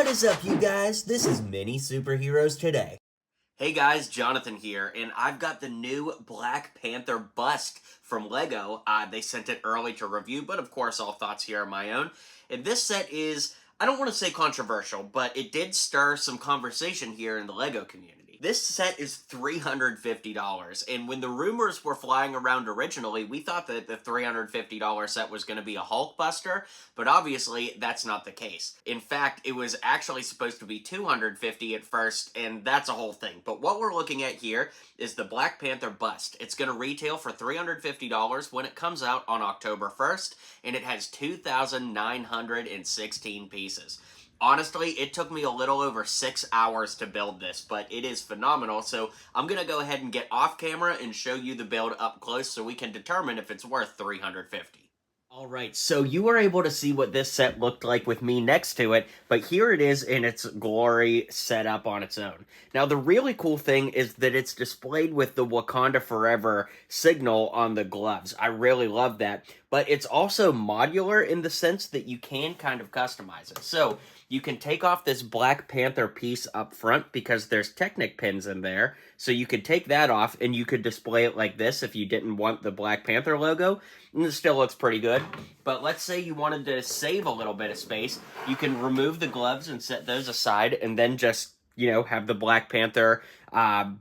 What is up, you guys? This is Mini Superheroes Today. Hey guys, Jonathan here, and I've got the new Black Panther bust from LEGO. They sent it early to review, but of course all thoughts here are my own. And this set is, I don't want to say controversial, but it did stir some conversation here in the LEGO community. This set is $350, and when the rumors were flying around originally, we thought that the $350 set was going to be a Hulk buster, but obviously that's not the case. In fact, it was actually supposed to be $250 at first, and that's a whole thing. But what we're looking at here is the Black Panther bust. It's going to retail for $350 when it comes out on October 1st, and it has 2,916 pieces. Honestly, it took me a little over 6 hours to build this, but it is phenomenal, so I'm going to go ahead and get off camera and show you the build up close so we can determine if it's worth $350. Alright, so you were able to see what this set looked like with me next to it, but here it is in its glory set up on its own. Now, the really cool thing is that it's displayed with the Wakanda Forever signal on the gloves. I really love that, but it's also modular in the sense that you can kind of customize it. So, you can take off this Black Panther piece up front because there's Technic pins in there, so you could take that off and you could display it like this if you didn't want the Black Panther logo, and it still looks pretty good. But let's say you wanted to save a little bit of space, you can remove the gloves and set those aside and then just, have the Black Panther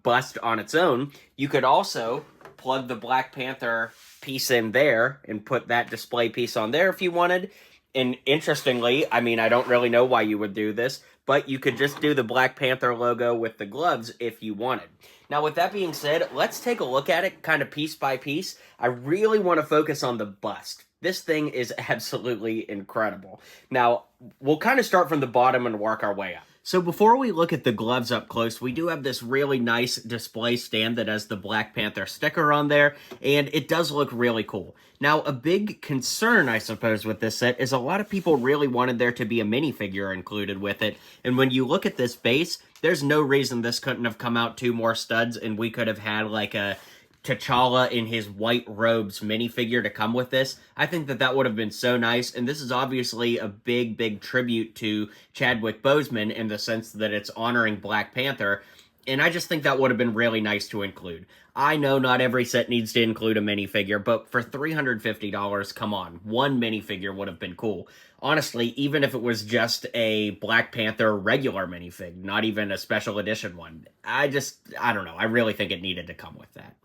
bust on its own. You could also plug the Black Panther piece in there and put that display piece on there if you wanted. And interestingly, I don't really know why you would do this, but you could just do the Black Panther logo with the gloves if you wanted. Now, with that being said, let's take a look at it kind of piece by piece. I really want to focus on the bust. This thing is absolutely incredible. Now, we'll kind of start from the bottom and work our way up. So before we look at the gloves up close, we do have this really nice display stand that has the Black Panther sticker on there, and it does look really cool. Now, a big concern, I suppose, with this set is a lot of people really wanted there to be a minifigure included with it, and when you look at this base, there's no reason this couldn't have come out 2 more studs, and we could have had like a T'Challa in his white robes minifigure to come with this. I think that would have been so nice, and this is obviously a big tribute to Chadwick Boseman in the sense that it's honoring Black Panther, and I just think that would have been really nice to include. I know not every set needs to include a minifigure, but for $350, come on, 1 minifigure would have been cool. Honestly, even if it was just a Black Panther regular minifig, not even a special edition one, I don't know, I really think it needed to come with that.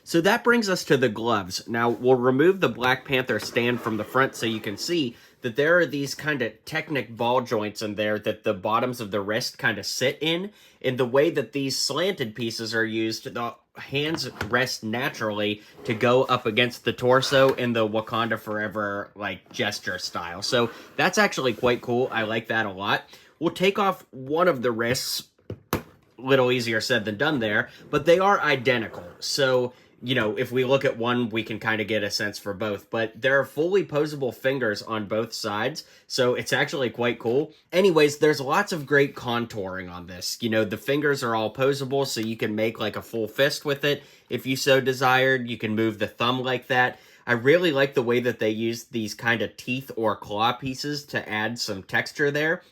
So that brings us to the gloves. Now, we'll remove the Black Panther stand from the front so you can see that there are these kind of Technic ball joints in there that the bottoms of the wrist kind of sit in. And the way that these slanted pieces are used, the hands rest naturally to go up against the torso in the Wakanda Forever, gesture style. So that's actually quite cool. I like that a lot. We'll take off one of the wrists. Little easier said than done there, but they are identical. So, if we look at one, we can kind of get a sense for both, but there are fully posable fingers on both sides, so it's actually quite cool. Anyways, there's lots of great contouring on this. The fingers are all posable, so you can make like a full fist with it. If you so desired, you can move the thumb like that. I really like the way that they use these kind of teeth or claw pieces to add some texture there.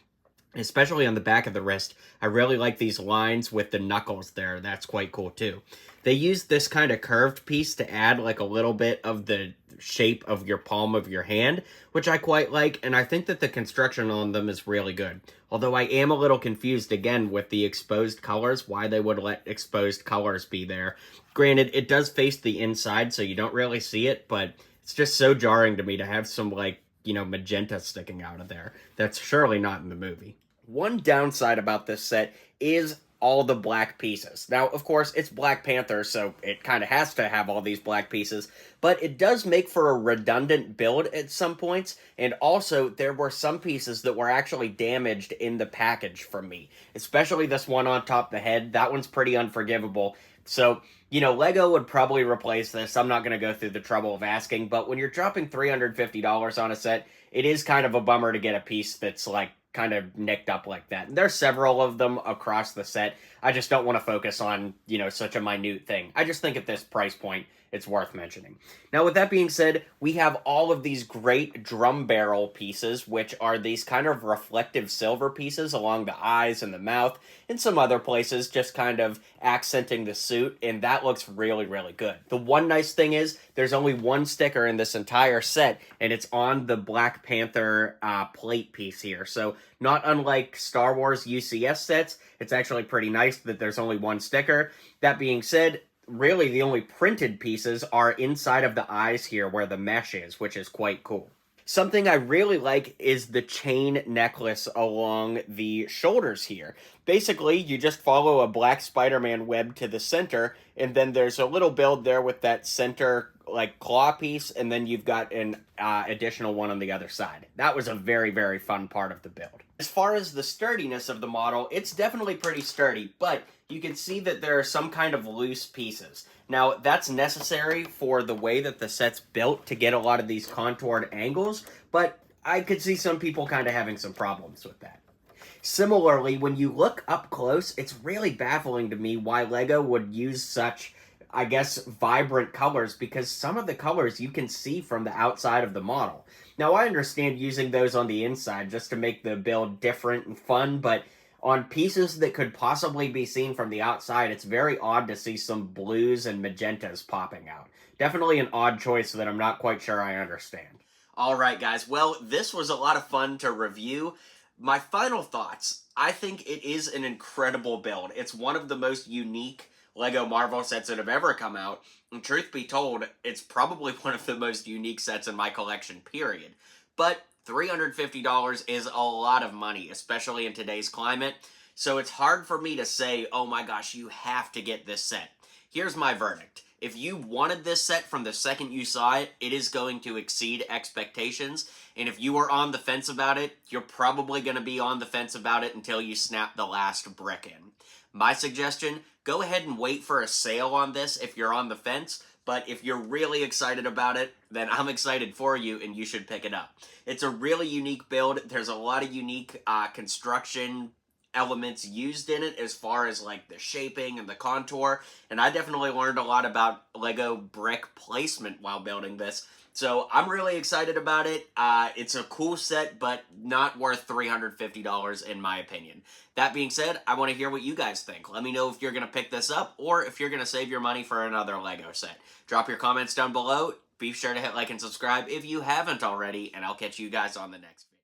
Especially on the back of the wrist. I really like these lines with the knuckles there. That's quite cool too. They use this kind of curved piece to add like a little bit of the shape of your palm of your hand, which I quite like, and I think that the construction on them is really good. Although I am a little confused again with the exposed colors, why they would let exposed colors be there. Granted, it does face the inside, so you don't really see it, but it's just so jarring to me to have some magenta sticking out of there. That's surely not in the movie. One downside about this set is all the black pieces. Now, of course, it's Black Panther, so it kind of has to have all these black pieces, but it does make for a redundant build at some points, and also there were some pieces that were actually damaged in the package from me, especially this one on top of the head. That one's pretty unforgivable. So, LEGO would probably replace this. I'm not going to go through the trouble of asking, but when you're dropping $350 on a set, it is kind of a bummer to get a piece that's kind of nicked up like that. And there's several of them across the set. I just don't want to focus on, such a minute thing. I just think at this price point, it's worth mentioning. Now, with that being said, we have all of these great drum barrel pieces, which are these kind of reflective silver pieces along the eyes and the mouth, and some other places, just kind of accenting the suit, and that looks really, really good. The one nice thing is, there's only one sticker in this entire set, and it's on the Black Panther plate piece here. So, not unlike Star Wars UCS sets, it's actually pretty nice that there's only one sticker. That being said, really the only printed pieces are inside of the eyes here where the mesh is, which is quite cool. Something I really like is the chain necklace along the shoulders here. Basically, you just follow a black Spider-Man web to the center, and then there's a little build there with that center like claw piece, and then you've got an additional one on the other side. That was a very, very fun part of the build. As far as the sturdiness of the model, it's definitely pretty sturdy, but you can see that there are some kind of loose pieces. Now, that's necessary for the way that the set's built to get a lot of these contoured angles, but I could see some people kind of having some problems with that. Similarly, when you look up close, it's really baffling to me why LEGO would use such, I guess, vibrant colors, because some of the colors you can see from the outside of the model. Now, I understand using those on the inside just to make the build different and fun, but on pieces that could possibly be seen from the outside, it's very odd to see some blues and magentas popping out. Definitely an odd choice that I'm not quite sure I understand. Alright guys, well, this was a lot of fun to review. My final thoughts, I think it is an incredible build. It's one of the most unique LEGO Marvel sets that have ever come out, and truth be told, it's probably one of the most unique sets in my collection, period. But $350 is a lot of money, especially in today's climate, so it's hard for me to say, oh my gosh, you have to get this set. Here's my verdict. If you wanted this set from the second you saw it, it is going to exceed expectations, and if you were on the fence about it, you're probably going to be on the fence about it until you snap the last brick in. My suggestion, go ahead and wait for a sale on this if you're on the fence, but if you're really excited about it, then I'm excited for you and you should pick it up. It's a really unique build. There's a lot of unique construction elements used in it as far as like the shaping and the contour, and I definitely learned a lot about LEGO brick placement while building this. So I'm really excited about it. It's a cool set, but not worth $350 in my opinion. That being said, I want to hear what you guys think. Let me know if you're going to pick this up or if you're going to save your money for another LEGO set. Drop your comments down below. Be sure to hit like and subscribe if you haven't already, and I'll catch you guys on the next video.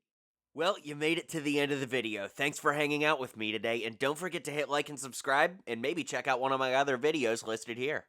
Well, you made it to the end of the video. Thanks for hanging out with me today, and don't forget to hit like and subscribe, and maybe check out one of my other videos listed here.